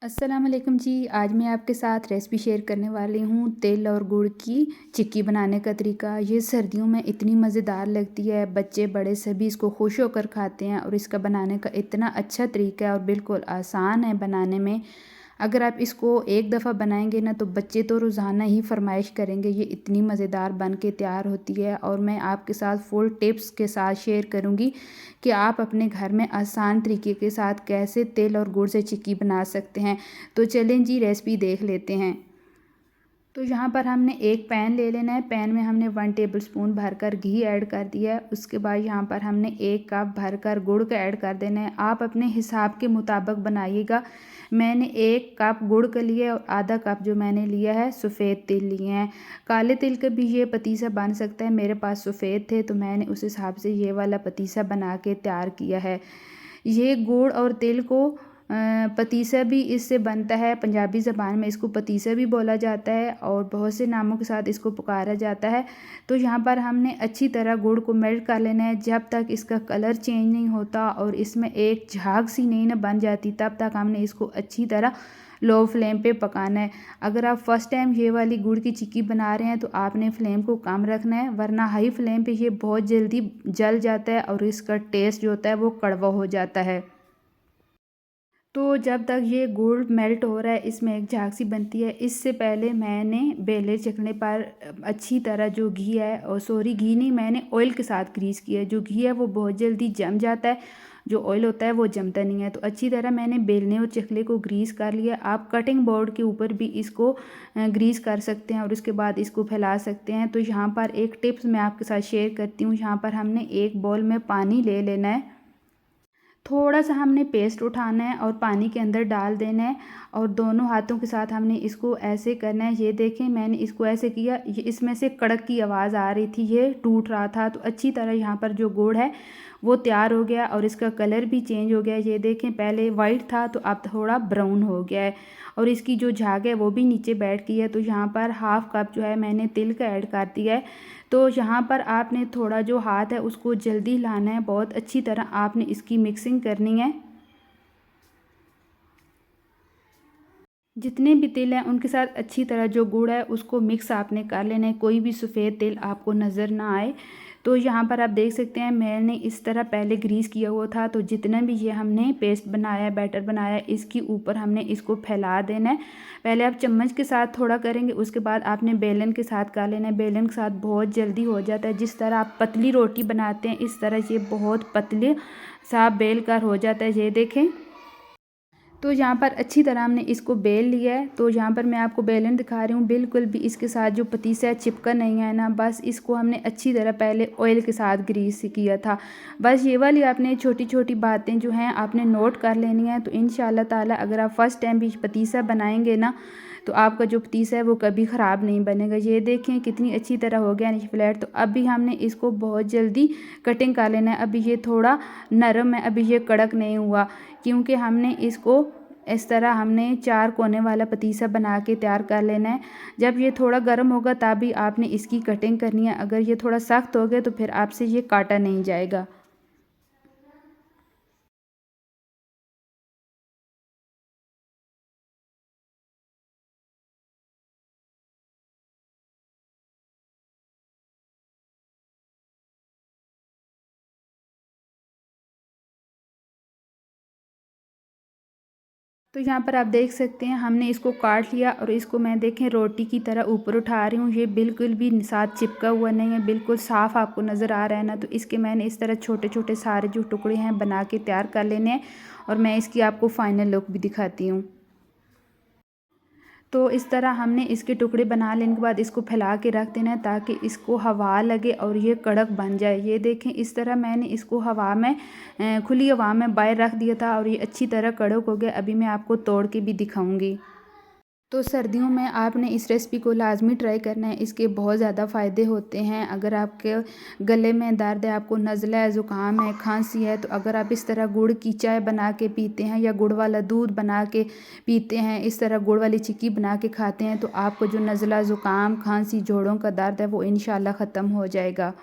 अस्सलाम वालेकुम जी। आज मैं आपके साथ रेसिपी शेयर करने वाली हूँ तिल और गुड़ की चिक्की बनाने का तरीका। ये सर्दियों में इतनी मज़ेदार लगती है, बच्चे बड़े सभी इसको खुश होकर खाते हैं और इसका बनाने का इतना अच्छा तरीका है और बिल्कुल आसान है बनाने में। अगर आप इसको एक दफ़ा बनाएंगे ना तो बच्चे तो रोज़ाना ही फरमाइश करेंगे। ये इतनी मज़ेदार बन के तैयार होती है और मैं आपके साथ फुल टिप्स के साथ शेयर करूँगी कि आप अपने घर में आसान तरीके के साथ कैसे तिल और गुड़ से चिक्की बना सकते हैं। तो चलें जी रेसिपी देख लेते हैं। तो यहाँ पर हमने एक पैन ले लेना है। पैन में हमने 1 टेबलस्पून भरकर घी ऐड कर दिया है। उसके बाद यहाँ पर हमने 1 कप भरकर गुड़ का ऐड कर देना है। आप अपने हिसाब के मुताबिक बनाइएगा। मैंने 1 कप गुड़ का लिया और आधा कप जो मैंने लिया है सफ़ेद तिल लिए हैं। काले तिल का भी ये पतीसा बन सकता है, मेरे पास सफ़ेद थे तो मैंने उस हिसाब से ये वाला पतीसा बना के तैयार किया है। ये गुड़ और तिल को पतीसा भी इससे बनता है। पंजाबी ज़बान में इसको पतीसा भी बोला जाता है और बहुत से नामों के साथ इसको पुकारा जाता है। तो यहाँ पर हमने अच्छी तरह गुड़ को मेल्ट कर लेना है। जब तक इसका कलर चेंज नहीं होता और इसमें एक झाग सी नहीं ना बन जाती तब तक हमने इसको अच्छी तरह लो फ्लेम पे पकाना है। अगर आप फर्स्ट टाइम ये वाली गुड़ की चिक्की बना रहे हैं तो आपने फ्लेम को कम रखना है, वरना हाई फ्लेम पे ये बहुत जल्दी जल जाता है और इसका टेस्ट जो होता है वो कड़वा हो जाता है। तो जब तक ये गुड़ मेल्ट हो रहा है, इसमें एक झाग सी बनती है, इससे पहले मैंने बेले चखने पर अच्छी तरह जो घी है, और सॉरी घी नहीं, मैंने ऑयल के साथ ग्रीस किया है। जो घी है वो बहुत जल्दी जम जाता है, जो ऑयल होता है वो जमता नहीं है। तो अच्छी तरह मैंने बेलने और चकले को ग्रीस कर लिया। आप कटिंग बोर्ड के ऊपर भी इसको ग्रीस कर सकते हैं और उसके बाद इसको फैला सकते हैं। तो यहाँ पर एक टिप्स मैं आपके साथ शेयर करती हूँ। यहाँ पर हमने एक बाउल में पानी ले लेना है, थोड़ा सा हमने पेस्ट उठाना है और पानी के अंदर डाल देना है और दोनों हाथों के साथ हमने इसको ऐसे करना है। ये देखें मैंने इसको ऐसे किया, ये इसमें से कड़क की आवाज़ आ रही थी, ये टूट रहा था। तो अच्छी तरह यहाँ पर जो गुड़ है वो तैयार हो गया और इसका कलर भी चेंज हो गया। ये देखें पहले वाइट था तो अब थोड़ा ब्राउन हो गया है और इसकी जो झाग है वो भी नीचे बैठ गई है। तो यहाँ पर हाफ़ कप जो है मैंने तिल का ऐड कर दिया है। तो यहाँ पर आपने थोड़ा जो हाथ है उसको जल्दी हिलाना है, बहुत अच्छी तरह आपने इसकी मिक्सिंग करनी है। जितने भी तिल हैं उनके साथ अच्छी तरह जो गुड़ है उसको मिक्स आपने कर लेना है, कोई भी सफ़ेद तिल आपको नज़र ना आए। तो यहाँ पर आप देख सकते हैं मैंने इस तरह पहले ग्रीस किया हुआ था। तो जितना भी ये हमने पेस्ट बनाया है, बैटर बनाया है, इसके ऊपर हमने इसको फैला देना है। पहले आप चम्मच के साथ थोड़ा करेंगे, उसके बाद आपने बेलन के साथ कर लेना है। बेलन के साथ बहुत जल्दी हो जाता है। जिस तरह आप पतली रोटी बनाते हैं इस तरह ये बहुत पतले सा बेल कर हो जाता है। ये देखें, तो यहाँ पर अच्छी तरह हमने इसको बेल लिया है। तो यहाँ पर मैं आपको बेलन दिखा रही हूँ, बिल्कुल भी इसके साथ जो पतीसा है चिपका नहीं है ना। बस इसको हमने अच्छी तरह पहले ऑयल के साथ ग्रीस किया था। बस ये वाली आपने छोटी छोटी बातें जो हैं आपने नोट कर लेनी है। तो इंशाल्लाह ताला अगर आप फर्स्ट टाइम भी पतीसा बनाएंगे ना तो आपका जो पतीसा है वो कभी ख़राब नहीं बनेगा। ये देखें कितनी अच्छी तरह हो गया नीचे फ्लैट। तो अभी हमने इसको बहुत जल्दी कटिंग कर लेना है। अभी ये थोड़ा नरम है, अभी ये कड़क नहीं हुआ, क्योंकि हमने इसको इस तरह हमने 4 कोने वाला पतीसा बना के तैयार कर लेना है। जब ये थोड़ा गर्म होगा तभी आपने इसकी कटिंग करनी है। अगर ये थोड़ा सख्त हो गया तो फिर आपसे ये काटा नहीं जाएगा। तो यहाँ पर आप देख सकते हैं हमने इसको काट लिया और इसको मैं देखें रोटी की तरह ऊपर उठा रही हूँ। ये बिल्कुल भी साथ चिपका हुआ नहीं है, बिल्कुल साफ़ आपको नज़र आ रहा है ना। तो इसके मैंने इस तरह छोटे छोटे सारे जो टुकड़े हैं बना के तैयार कर लेने हैं और मैं इसकी आपको फ़ाइनल लुक भी दिखाती हूँ। तो इस तरह हमने इसके टुकड़े बना लेने के बाद इसको फैला के रख देना है ताकि इसको हवा लगे और ये कड़क बन जाए। ये देखें इस तरह मैंने इसको हवा में खुली हवा में बाहर रख दिया था और ये अच्छी तरह कड़क हो गया। अभी मैं आपको तोड़ के भी दिखाऊंगी। तो सर्दियों में आपने इस रेसिपी को लाजमी ट्राई करना है, इसके बहुत ज़्यादा फ़ायदे होते हैं। अगर आपके गले में दर्द है, आपको नज़ला है, ज़ुकाम है, खांसी है, तो अगर आप इस तरह गुड़ की चाय बना के पीते हैं या गुड़ वाला दूध बना के पीते हैं, इस तरह गुड़ वाली चिक्की बना के खाते हैं, तो आपको जो नज़ला, ज़ुकाम, खांसी, जोड़ों का दर्द है वो इंशाल्लाह ख़त्म हो जाएगा।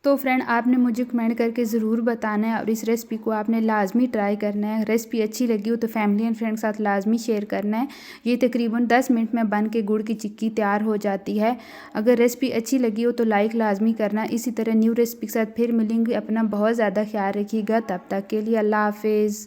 तो फ्रेंड आपने मुझे कमेंट करके ज़रूर बताना है और इस रेसिपी को आपने लाज़मी ट्राई करना है। रेसिपी अच्छी लगी हो तो फैमिली एंड फ्रेंड के साथ लाज़मी शेयर करना है। ये तकरीबन 10 मिनट में बन के गुड़ की चिक्की तैयार हो जाती है। अगर रेसिपी अच्छी लगी हो तो लाइक लाज़मी करना। इसी तरह न्यू रेसिपी के साथ फिर मिलेंगे। अपना बहुत ज़्यादा ख्याल रखिएगा। तब तक के लिए अल्लाह हाफिज़।